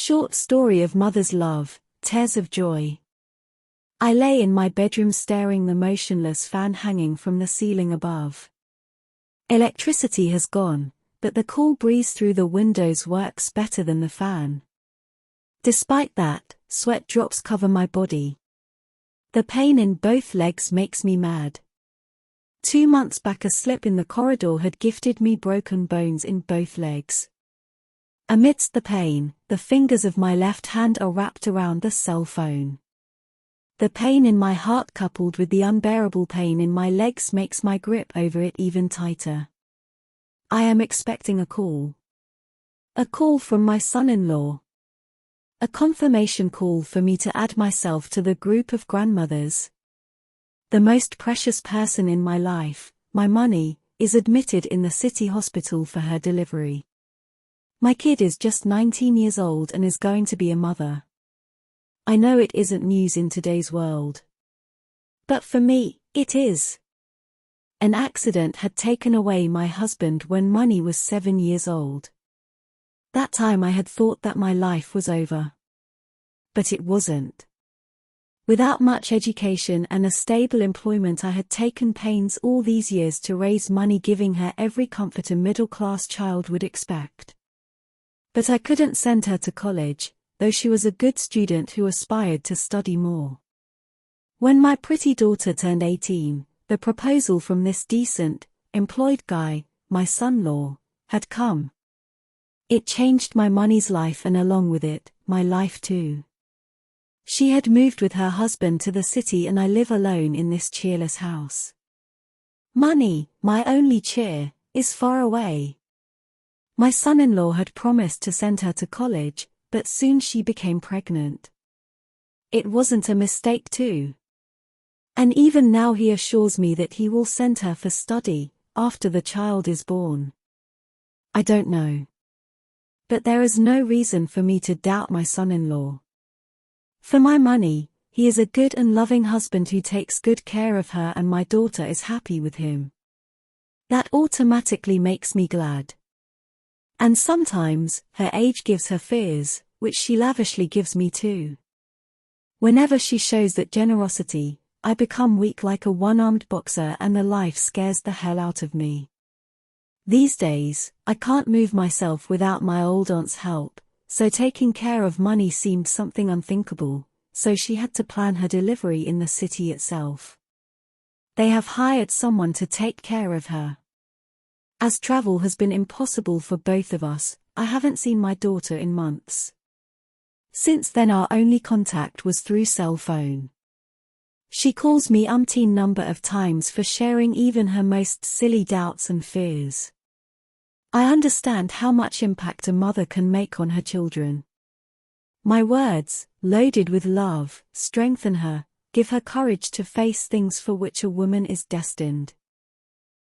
Short story of mother's love, tears of joy. I lay in my bedroom staring the motionless fan hanging from the ceiling above. Electricity has gone, but the cool breeze through the windows works better than the fan. Despite that, sweat drops cover my body. The pain in both legs makes me mad. 2 months back a slip in the corridor had gifted me broken bones in both legs. Amidst the pain, the fingers of my left hand are wrapped around the cell phone. The pain in my heart coupled with the unbearable pain in my legs makes my grip over it even tighter. I am expecting a call. A call from my son-in-law. A confirmation call for me to add myself to the group of grandmothers. The most precious person in my life, my money, is admitted in the city hospital for her delivery. My kid is just 19 years old and is going to be a mother. I know it isn't news in today's world. But for me, it is. An accident had taken away my husband when Money was 7 years old. That time I had thought that my life was over. But it wasn't. Without much education and a stable employment, I had taken pains all these years to raise Money, giving her every comfort a middle-class child would expect. But I couldn't send her to college, though she was a good student who aspired to study more. When my pretty daughter turned 18, the proposal from this decent, employed guy, my son-in-law, had come. It changed my Money's life and along with it, my life too. She had moved with her husband to the city and I live alone in this cheerless house. Money, my only cheer, is far away. My son-in-law had promised to send her to college, but soon she became pregnant. It wasn't a mistake too. And even now he assures me that he will send her for study, after the child is born. I don't know. But there is no reason for me to doubt my son-in-law. For my Money, he is a good and loving husband who takes good care of her and my daughter is happy with him. That automatically makes me glad. And sometimes, her age gives her fears, which she lavishly gives me too. Whenever she shows that generosity, I become weak like a one-armed boxer and the life scares the hell out of me. These days, I can't move myself without my old aunt's help, so taking care of Money seemed something unthinkable, so she had to plan her delivery in the city itself. They have hired someone to take care of her. As travel has been impossible for both of us, I haven't seen my daughter in months. Since then our only contact was through cell phone. She calls me umpteen number of times for sharing even her most silly doubts and fears. I understand how much impact a mother can make on her children. My words, loaded with love, strengthen her, give her courage to face things for which a woman is destined.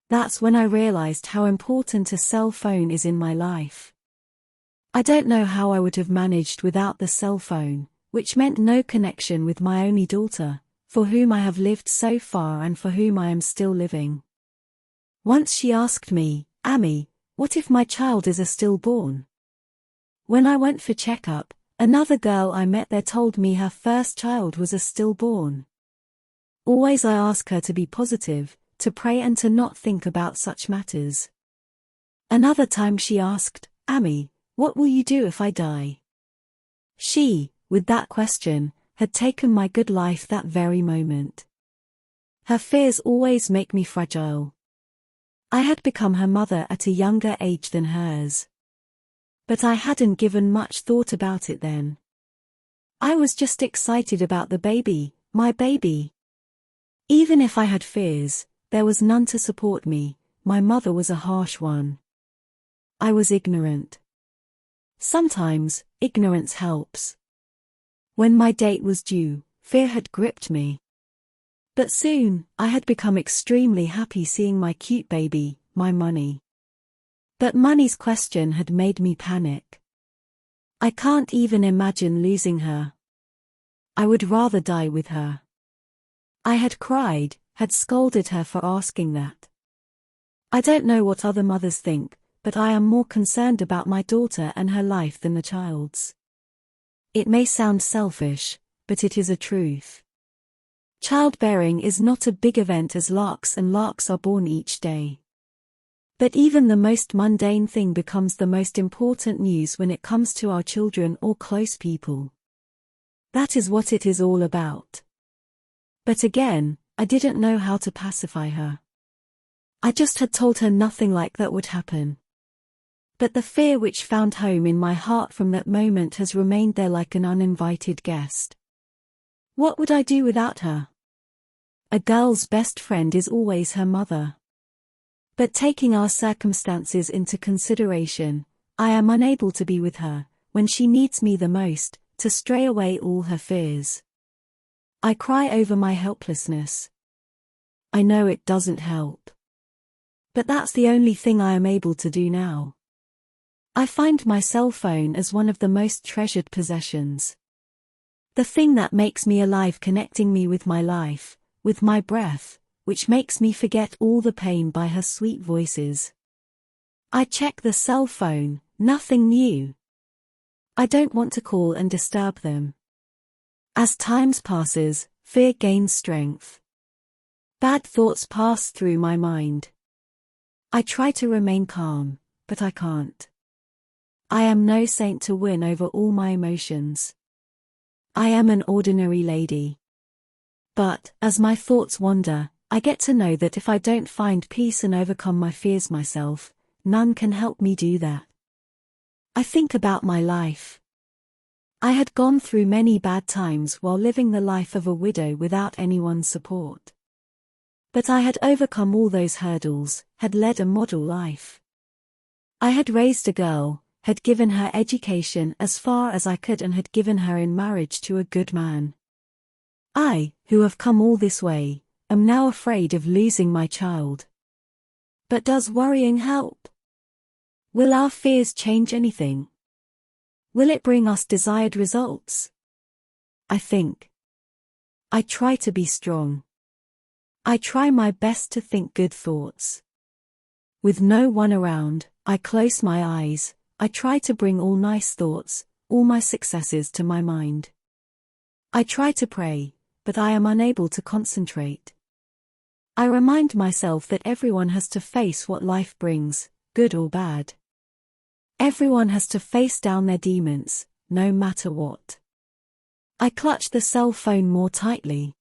That's when I realized how important a cell phone is in my life. I don't know how I would have managed without the cell phone, which meant no connection with my only daughter, for whom I have lived so far and for whom I am still living. Once she asked me, "Amy, what if my child is a stillborn?" When I went for checkup, another girl I met there told me her first child was a stillborn. Always I ask her to be positive, to pray and to not think about such matters. Another time she asked, "Amy, what will you do if I die?" She, with that question, had taken my good life that very moment. Her fears always make me fragile. I had become her mother at a younger age than hers. But I hadn't given much thought about it then. I was just excited about the baby, my baby. Even if I had fears, there was none to support me. My mother was a harsh one. I was ignorant. Sometimes, ignorance helps. When my date was due, fear had gripped me. But soon, I had become extremely happy seeing my cute baby, my Money. But Money's question had made me panic. I can't even imagine losing her. I would rather die with her. I had cried, had scolded her for asking that. I don't know what other mothers think, but I am more concerned about my daughter and her life than the child's. It may sound selfish, but it is a truth. Childbearing is not a big event as larks and larks are born each day. But even the most mundane thing becomes the most important news when it comes to our children or close people. That is what it is all about. But again, I didn't know how to pacify her. I just had told her nothing like that would happen. But the fear which found home in my heart from that moment has remained there like an uninvited guest. What would I do without her? A girl's best friend is always her mother. But taking our circumstances into consideration, I am unable to be with her, when she needs me the most, to stray away all her fears. I cry over my helplessness. I know it doesn't help. But that's the only thing I am able to do now. I find my cell phone as one of the most treasured possessions. The thing that makes me alive, connecting me with my life, with my breath, which makes me forget all the pain by her sweet voices. I check the cell phone, nothing new. I don't want to call and disturb them. As time passes, fear gains strength. Bad thoughts pass through my mind. I try to remain calm, but I can't. I am no saint to win over all my emotions. I am an ordinary lady. But, as my thoughts wander, I get to know that if I don't find peace and overcome my fears myself, none can help me do that. I think about my life. I had gone through many bad times while living the life of a widow without anyone's support. But I had overcome all those hurdles, had led a model life. I had raised a girl, had given her education as far as I could and had given her in marriage to a good man. I, who have come all this way, am now afraid of losing my child. But does worrying help? Will our fears change anything? Will it bring us desired results? I think. I try to be strong. I try my best to think good thoughts. With no one around, I close my eyes, I try to bring all nice thoughts, all my successes to my mind. I try to pray, but I am unable to concentrate. I remind myself that everyone has to face what life brings, good or bad. Everyone has to face down their demons, no matter what. I clutch the cell phone more tightly.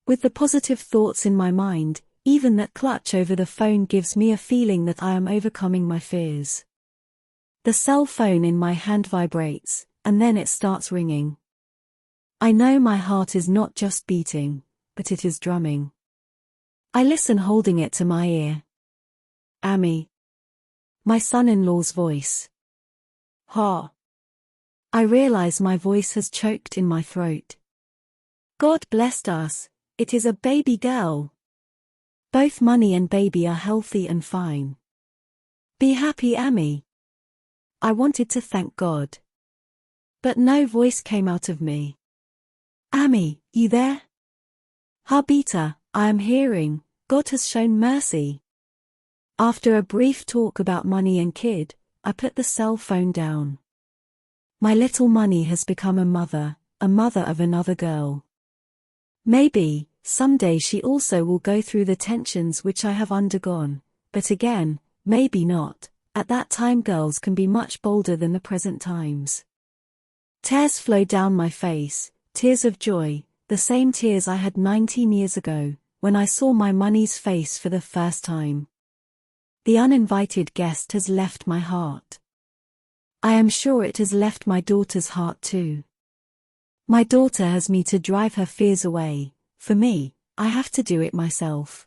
With the positive thoughts in my mind, even that clutch over the phone gives me a feeling that I am overcoming my fears. The cell phone in my hand vibrates, and then it starts ringing. I know my heart is not just beating, but it is drumming. I listen, holding it to my ear. Amy. My son-in-law's voice. Ha. I realize my voice has choked in my throat. God blessed us, it is a baby girl. Both money and baby are healthy and fine. Be happy, Amy. I wanted to thank God. But no voice came out of me. Amy, you there? Habita, I am hearing, God has shown mercy. After a brief talk about money and kid, I put the cell phone down. My little money has become a mother of another girl. Maybe, someday she also will go through the tensions which I have undergone, but again, maybe not. At that time girls can be much bolder than the present times. Tears flow down my face, tears of joy, the same tears I had 19 years ago, when I saw my money's face for the first time. The uninvited guest has left my heart. I am sure it has left my daughter's heart too. My daughter has me to drive her fears away. For me, I have to do it myself.